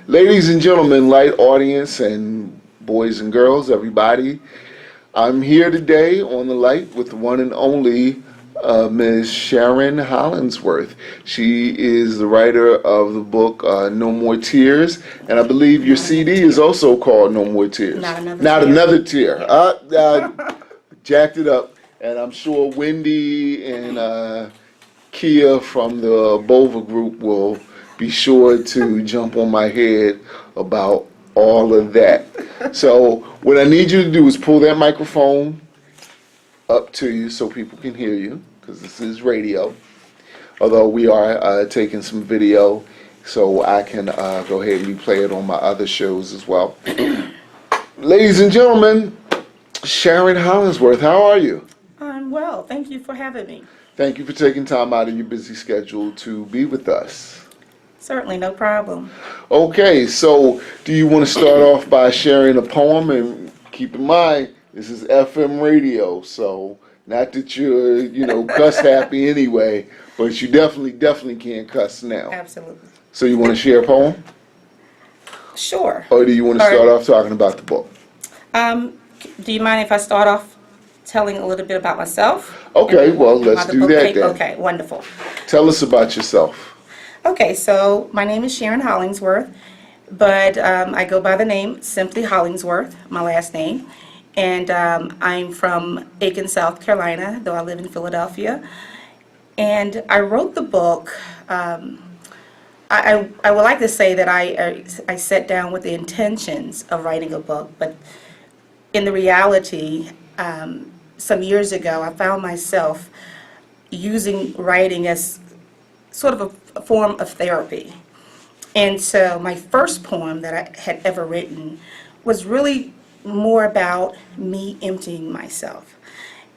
Ladies and gentlemen, light audience and boys and girls, everybody, I'm here today on the light with the one and only Ms. Sharon Hollingsworth. She is the writer of the book No More Tears, and I believe your CD is also called No More Tears. Not another tear. Jacked it up, and I'm sure Wendy and Kia from the Bova Group will be sure to jump on my head about all of that. So what I need you to do is pull that microphone up to you so people can hear you, because this is radio, although we are taking some video, so I can go ahead and replay it on my other shows as well. Ladies and gentlemen, Sharon Hollingsworth, how are you? I'm well. Thank you for having me. Thank you for taking time out of your busy schedule to be with us. Certainly, no problem. Okay, so do you want to start off by sharing a poem? And keep in mind, this is FM radio, so not that you're, cuss happy anyway, but you definitely can't cuss now. Absolutely. So you want to share a poem? Sure. Or do you want to start off talking about the book? Do you mind if I start off telling a little bit about myself? Okay, well, let's do that then. Okay, wonderful. Tell us about yourself. Okay, so my name is Sharon Hollingsworth, but I go by the name simply Hollingsworth, my last name. And I'm from Aiken, South Carolina, though I live in Philadelphia. And I wrote the book. I would like to say that I sat down with the intentions of writing a book, but in the reality, some years ago, I found myself using writing as sort of a form of therapy. And so my first poem that I had ever written was really more about me emptying myself.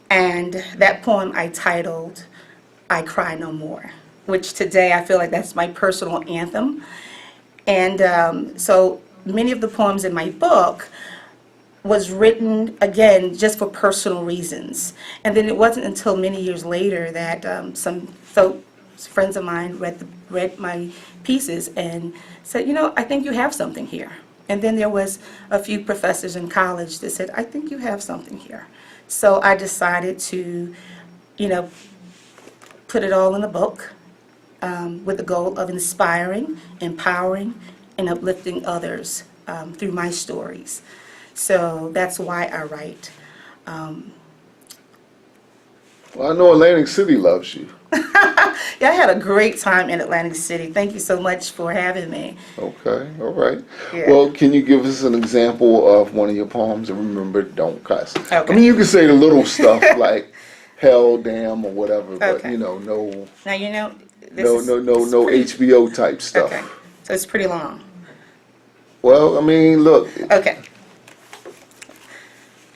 And that poem I titled, I Cry No More, which today I feel like that's my personal anthem. And so many of the poems in my book was written, again, just for personal reasons. And then it wasn't until many years later that some friends of mine read my pieces and said, I think you have something here. And then there was a few professors in college that said, I think you have something here. So I decided to, put it all in a book with the goal of inspiring, empowering, and uplifting others through my stories. So that's why I write. Well, I know Atlantic City loves you. Yeah, I had a great time in Atlantic City. Thank you so much for having me. Okay, all right. Yeah. Well, can you give us an example of one of your poems? And remember, don't cuss. Okay. I mean, you can say the little stuff like hell, damn, or whatever, but Okay. no Now, no HBO type stuff. Okay, so it's pretty long. Well, I mean, look. Okay.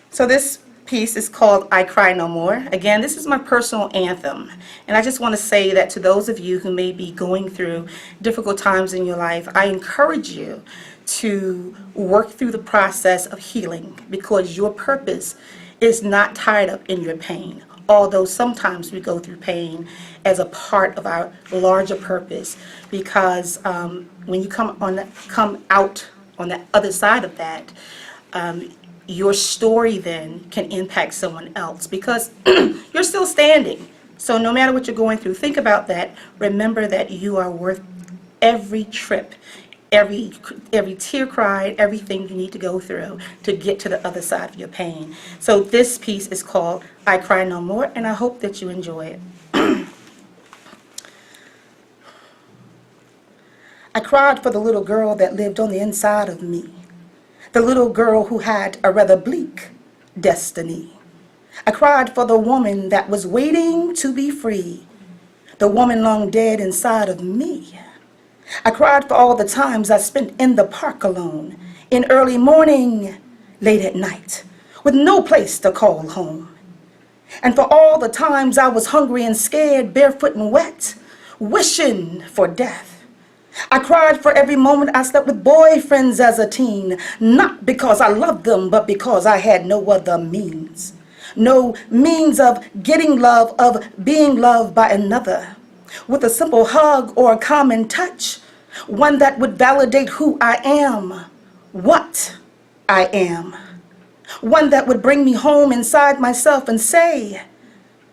So this piece is called I Cry No More. Again, this is my personal anthem. And I just want to say that to those of you who may be going through difficult times in your life, I encourage you to work through the process of healing, because your purpose is not tied up in your pain. Although sometimes we go through pain as a part of our larger purpose, because when you come out on the other side of that, your story then can impact someone else, because you're still standing. So no matter what you're going through, think about that. Remember that you are worth every trip, every tear cried, everything you need to go through to get to the other side of your pain. So this piece is called I Cry No More, and I hope that you enjoy it. I cried for the little girl that lived on the inside of me. The little girl who had a rather bleak destiny. I cried for the woman that was waiting to be free, the woman long dead inside of me. I cried for all the times I spent in the park alone, in early morning, late at night, with no place to call home. And for all the times I was hungry and scared, barefoot and wet, wishing for death. I cried for every moment I slept with boyfriends as a teen, not because I loved them, but because I had no other means. No means of getting love, of being loved by another. With a simple hug or a common touch, one that would validate who I am, what I am, one that would bring me home inside myself and say,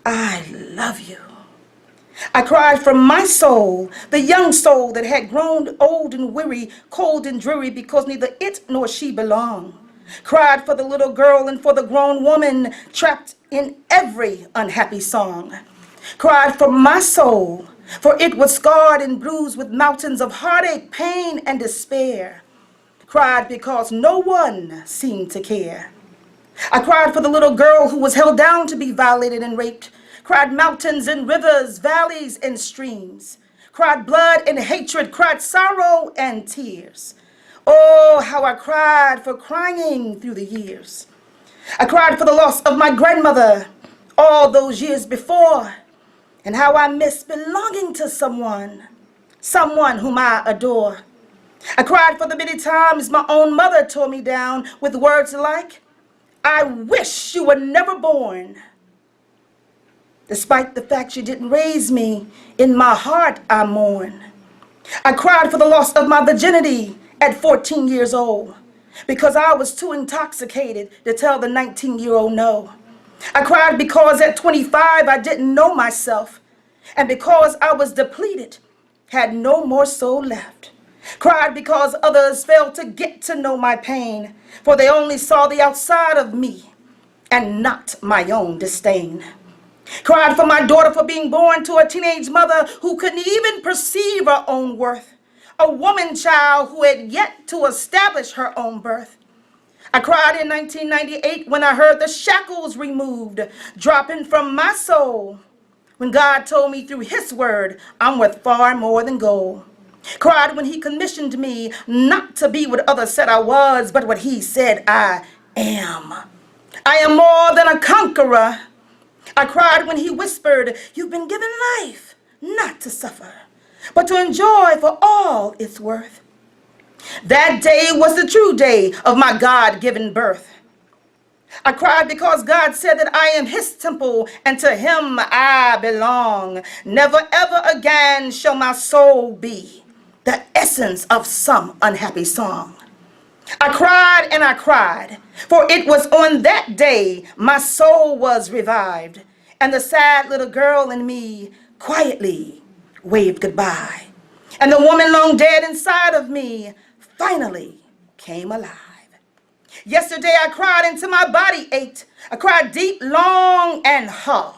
I love you. I cried for my soul, the young soul that had grown old and weary, cold and dreary, because neither it nor she belonged. Cried for the little girl and for the grown woman trapped in every unhappy song. Cried for my soul, for it was scarred and bruised with mountains of heartache, pain, and despair. Cried because no one seemed to care. I cried for the little girl who was held down to be violated and raped. Cried mountains and rivers, valleys and streams. Cried blood and hatred, cried sorrow and tears. Oh, how I cried for crying through the years. I cried for the loss of my grandmother all those years before, and how I miss belonging to someone whom I adore. I cried for the many times my own mother tore me down with words like, I wish you were never born. Despite the fact you didn't raise me, in my heart I mourn. I cried for the loss of my virginity at 14 years old because I was too intoxicated to tell the 19-year-old no. I cried because at 25 I didn't know myself, and because I was depleted, had no more soul left. Cried because others failed to get to know my pain, for they only saw the outside of me and not my own disdain. Cried for my daughter for being born to a teenage mother who couldn't even perceive her own worth, a woman child who had yet to establish her own birth. I cried in 1998 when I heard the shackles removed, dropping from my soul, when God told me through his word, I'm worth far more than gold. Cried when he commissioned me not to be what others said I was, but what he said I am. I am more than a conqueror. I cried when he whispered, you've been given life, not to suffer, but to enjoy for all it's worth. That day was the true day of my God-given birth. I cried because God said that I am his temple and to him I belong. Never ever again shall my soul be the essence of some unhappy song. I cried and I cried, for it was on that day my soul was revived, and the sad little girl in me quietly waved goodbye. And the woman long dead inside of me finally came alive. Yesterday I cried until my body ached. I cried deep, long, and hard.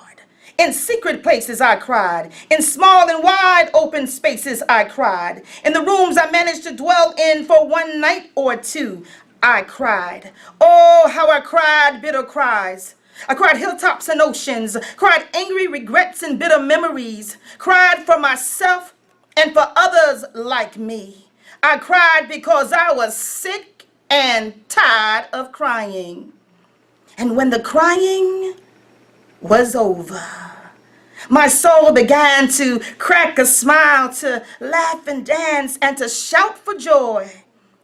In secret places I cried. In small and wide open spaces I cried. In the rooms I managed to dwell in for one night or two, I cried. Oh, how I cried bitter cries. I cried hilltops and oceans, cried angry regrets and bitter memories, cried for myself and for others like me. I cried because I was sick and tired of crying. And when the crying was over, my soul began to crack a smile, to laugh and dance, and to shout for joy,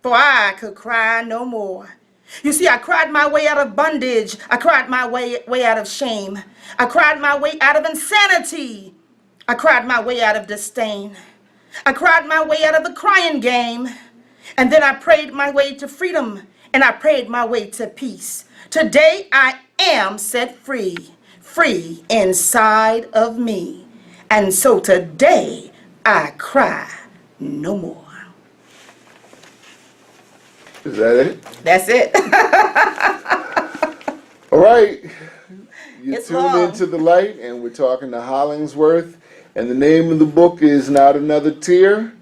for I could cry no more. You see, I cried my way out of bondage. I cried my way out of shame. I cried my way out of insanity. I cried my way out of disdain. I cried my way out of the crying game. And then I prayed my way to freedom, and I prayed my way to peace. Today I am set free, free inside of me. And so today I cry no more. Is that it? That's it. All right. You It's tuned long. into The Light, and we're talking to Hollingsworth. And the name of the book is Not Another Tear.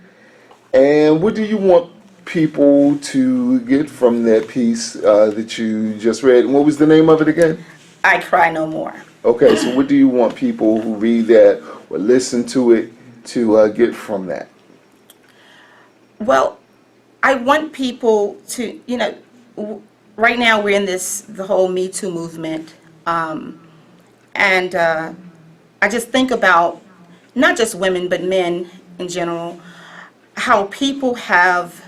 And what do you want people to get from that piece that you just read? And what was the name of it again? I cry no more. Okay, so what do you want people who read that or listen to it to get from that? Well, I want people to, right now we're in the whole Me Too movement. And I just think about not just women, but men in general, how people have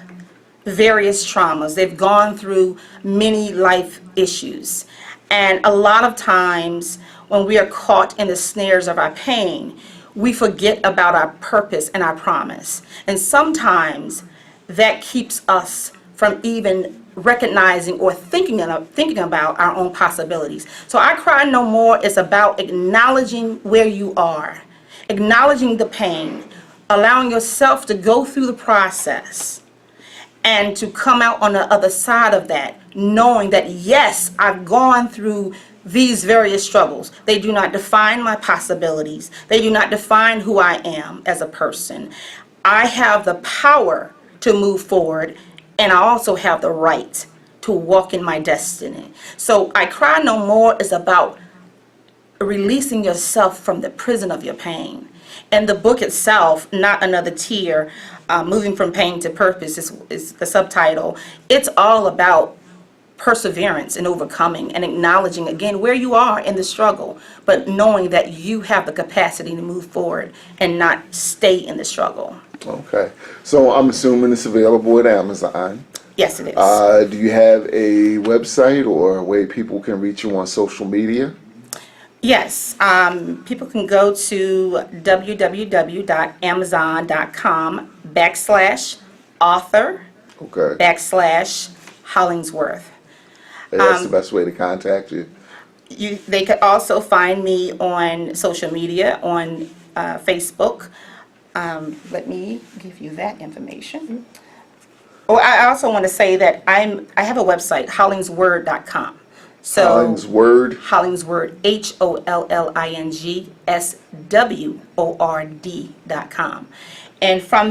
various traumas. They've gone through many life issues. And a lot of times when we are caught in the snares of our pain, we forget about our purpose and our promise. And sometimes that keeps us from even recognizing or thinking about our own possibilities. So I Cry No More is about acknowledging where you are, acknowledging the pain, allowing yourself to go through the process and to come out on the other side of that, knowing that yes, I've gone through these various struggles. They do not define my possibilities. They do not define who I am as a person. I have the power to move forward, and I also have the right to walk in my destiny. So I Cry No More is about releasing yourself from the prison of your pain. And the book itself, Not Another Tear, Moving from Pain to Purpose is the subtitle. It's all about perseverance and overcoming and acknowledging again where you are in the struggle, but knowing that you have the capacity to move forward and not stay in the struggle. Okay. So I'm assuming it's available at Amazon. Yes, it is. Do you have a website or a way people can reach you on social media? Yes, people can go to www.amazon.com/author Okay. /Hollingsworth. And that's the best way to contact you. They could also find me on social media, on Facebook. Let me give you that information. Oh, I also want to say that I have a website, hollingsword.com. So Hollingsworth. Hollingsworth, HOLLINGSWORD.com. And from